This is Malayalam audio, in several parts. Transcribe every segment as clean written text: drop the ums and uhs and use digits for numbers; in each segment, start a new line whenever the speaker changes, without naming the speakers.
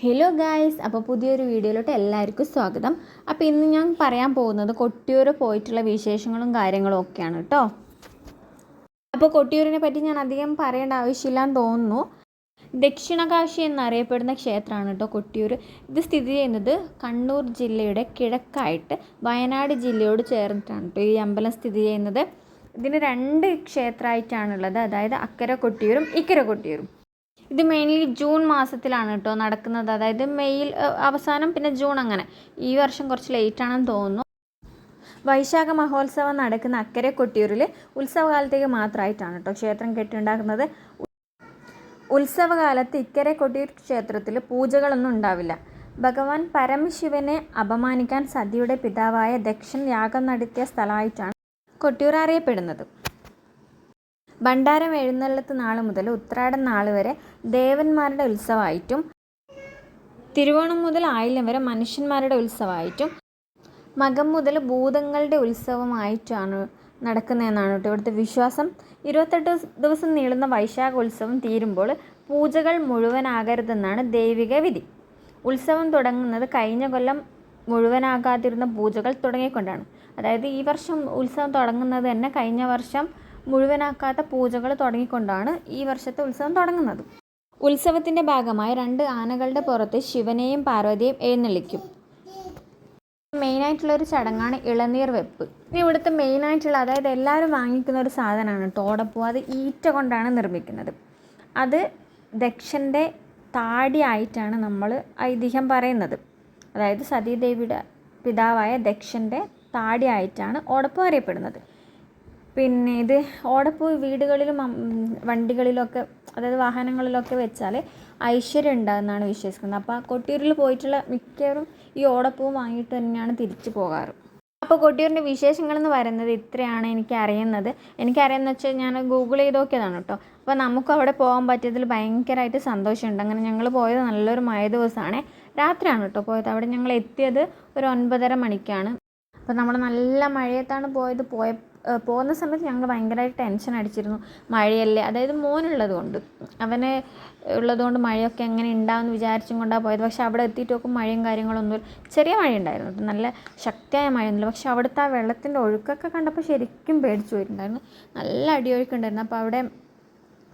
ഹലോ ഗായ്സ്, അപ്പോൾ പുതിയൊരു വീഡിയോയിലോട്ട് എല്ലാവർക്കും സ്വാഗതം. അപ്പോൾ ഇന്ന് ഞാൻ പറയാൻ പോകുന്നത് കൊട്ടിയൂർ പോയിട്ടുള്ള വിശേഷങ്ങളും കാര്യങ്ങളും ഒക്കെയാണ് കേട്ടോ. അപ്പോൾ കൊട്ടിയൂരിനെ പറ്റി ഞാൻ അധികം പറയേണ്ട ആവശ്യമില്ലാന്ന് തോന്നുന്നു. ദക്ഷിണകാശി എന്നറിയപ്പെടുന്ന ക്ഷേത്രമാണ് കേട്ടോ കൊട്ടിയൂർ. ഇത് സ്ഥിതി ചെയ്യുന്നത് കണ്ണൂർ ജില്ലയുടെ കിഴക്കായിട്ട് വയനാട് ജില്ലയോട് ചേർന്നിട്ടാണ് കേട്ടോ ഈ അമ്പലം സ്ഥിതി ചെയ്യുന്നത്. ഇതിന് 2 ക്ഷേത്രമായിട്ടാണുള്ളത്, അതായത് അക്കരെ കൊട്ടിയൂരും ഇക്കരെ കൊട്ടിയൂരും. ഇത് മെയിൻലി ജൂൺ മാസത്തിലാണ് കേട്ടോ നടക്കുന്നത്, അതായത് മെയ്യിൽ അവസാനം പിന്നെ ജൂൺ, അങ്ങനെ. ഈ വർഷം കുറച്ച് ലേറ്റ് ആണെന്ന് തോന്നുന്നു. വൈശാഖ മഹോത്സവം നടക്കുന്ന അക്കരെ കൊട്ടിയൂരിൽ ഉത്സവകാലത്തേക്ക് മാത്രമായിട്ടാണ് കേട്ടോ ക്ഷേത്രം കെട്ടിയുണ്ടാക്കുന്നത്. ഉത്സവകാലത്ത് ഇക്കരെ കൊട്ടിയൂർ ക്ഷേത്രത്തിൽ പൂജകളൊന്നും ഉണ്ടാവില്ല. ഭഗവാൻ പരമശിവനെ അപമാനിക്കാൻ സതിയുടെ പിതാവായ ദക്ഷൻ യാഗം നടത്തിയ സ്ഥലമായിട്ടാണ് കൊട്ടിയൂർ അറിയപ്പെടുന്നത്. ഭണ്ഡാരം എഴുന്നള്ളത്ത് നാൾ മുതൽ ഉത്രാടം നാൾ വരെ ദേവന്മാരുടെ ഉത്സവമായിട്ടും തിരുവോണം മുതൽ ആയില്യം വരെ മനുഷ്യന്മാരുടെ ഉത്സവമായിട്ടും മകം മുതൽ ഭൂതങ്ങളുടെ ഉത്സവമായിട്ടാണ് നടക്കുന്നതെന്നാണ് കേട്ടോ ഇവിടുത്തെ വിശ്വാസം. 28 ദിവസം നീളുന്ന വൈശാഖ ഉത്സവം തീരുമ്പോൾ പൂജകൾ മുഴുവനാകരുതെന്നാണ് ദൈവിക വിധി. ഉത്സവം തുടങ്ങുന്നത് കഴിഞ്ഞ കൊല്ലം മുഴുവനാകാതിരുന്ന പൂജകൾ തുടങ്ങിക്കൊണ്ടാണ്. അതായത് ഈ വർഷം ഉത്സവം തുടങ്ങുന്നത് തന്നെ കഴിഞ്ഞ വർഷം മുഴുവനാക്കാത്ത പൂജകൾ തുടങ്ങിക്കൊണ്ടാണ് ഈ വർഷത്തെ ഉത്സവം തുടങ്ങുന്നത്. ഉത്സവത്തിൻ്റെ ഭാഗമായി 2 ആനകളുടെ പുറത്ത് ശിവനെയും പാർവതിയെയും എഴുന്നള്ളിക്കും. മെയിനായിട്ടുള്ളൊരു ചടങ്ങാണ് ഇളനീർ വെപ്പ്. ഇവിടുത്തെ മെയിനായിട്ടുള്ള, അതായത് എല്ലാവരും വാങ്ങിക്കുന്ന ഒരു സാധനമാണ് കേട്ടോ ഓടപ്പൂ. അത് ഈറ്റ കൊണ്ടാണ് നിർമ്മിക്കുന്നത്. അത് ദക്ഷൻ്റെ താടി ആയിട്ടാണ് നമ്മൾ ഐതിഹ്യം പറയുന്നത്. അതായത് സതീദേവിയുടെ പിതാവായ ദക്ഷൻ്റെ താടി ആയിട്ടാണ് ഓടപ്പൂ അറിയപ്പെടുന്നത്. പിന്നെ ഇത് ഓടപ്പൂ വീടുകളിലും വണ്ടികളിലൊക്കെ, അതായത് വാഹനങ്ങളിലൊക്കെ വെച്ചാൽ ഐശ്വര്യം ഉണ്ടാകുമെന്നാണ് വിശ്വസിക്കുന്നത്. അപ്പോൾ കൊട്ടിയൂരിൽ പോയിട്ടുള്ള മിക്കവരും ഈ ഓടപ്പൂ വാങ്ങിയിട്ട് തന്നെയാണ് തിരിച്ചു പോകാറ്. അപ്പോൾ കൊട്ടിയൂരിൻ്റെ വിശേഷങ്ങളെന്ന് പറയുന്നത് ഇത്രയാണ് എനിക്കറിയുന്നത് വെച്ചാൽ ഞാൻ ഗൂഗിൾ ചെയ്ത് നോക്കിയതാണ് കേട്ടോ. അപ്പോൾ നമുക്ക് അവിടെ പോകാൻ പറ്റിയതിൽ ഭയങ്കരമായിട്ട് സന്തോഷമുണ്ട്. അങ്ങനെ ഞങ്ങൾ പോയത് നല്ലൊരു മഴ ദിവസമാണ്, രാത്രിയാണ് കേട്ടോ പോയത്. അവിടെ ഞങ്ങൾ എത്തിയത് ഒരു 9:30 മണിക്കാണ്. അപ്പോൾ നമ്മൾ നല്ല മഴയത്താണ് പോയത്. പോകുന്ന സമയത്ത് ഞങ്ങൾ ഭയങ്കരമായിട്ട് ടെൻഷൻ അടിച്ചിരുന്നു. മഴയല്ലേ, അതായത് മോനുള്ളത് കൊണ്ട്, അവന് ഉള്ളതുകൊണ്ട് മഴയൊക്കെ എങ്ങനെ ഉണ്ടാവുമെന്ന് വിചാരിച്ചും കൊണ്ടാണ് പോയത്. പക്ഷെ അവിടെ എത്തിയിട്ട് നോക്കും മഴയും കാര്യങ്ങളൊന്നും, ചെറിയ മഴ ഉണ്ടായിരുന്നു, നല്ല ശക്തിയായ മഴയൊന്നുമില്ല. പക്ഷെ അവിടുത്തെ ആ വെള്ളത്തിൻ്റെ ഒഴുക്കൊക്കെ കണ്ടപ്പോൾ ശരിക്കും പേടിച്ചു പോയിട്ടുണ്ടായിരുന്നു. നല്ല അടിയൊഴുക്കുണ്ടായിരുന്നു. അപ്പോൾ അവിടെ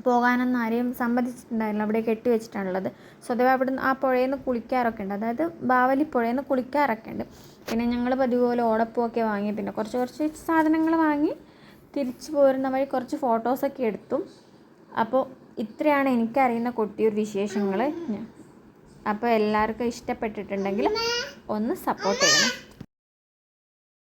പോകാനൊന്നും ആരെയും സമ്മതിച്ചിട്ടുണ്ടായിരുന്നില്ല. അവിടെ കെട്ടി വെച്ചിട്ടാണുള്ളത്. സ്വതവേ അവിടെ ആ പുഴയിൽ നിന്ന് കുളിക്കാറൊക്കെ ഉണ്ട്, അതായത് ബാവലി പുഴയിൽ നിന്ന് കുളിക്കാറൊക്കെ ഉണ്ട്. പിന്നെ ഞങ്ങൾ പതിവ് പോലെ ഓടപ്പൂവൊക്കെ വാങ്ങി, പിന്നെ കുറച്ച് സാധനങ്ങൾ വാങ്ങി തിരിച്ചു പോരുന്ന വഴി കുറച്ച് ഫോട്ടോസൊക്കെ എടുത്തു. അപ്പോൾ ഇത്രയാണ് എനിക്കറിയുന്ന കൊട്ടിയൂർ വിശേഷങ്ങൾ. അപ്പോൾ എല്ലാവർക്കും ഇഷ്ടപ്പെട്ടിട്ടുണ്ടെങ്കിൽ ഒന്ന് സപ്പോർട്ട് ചെയ്യണം.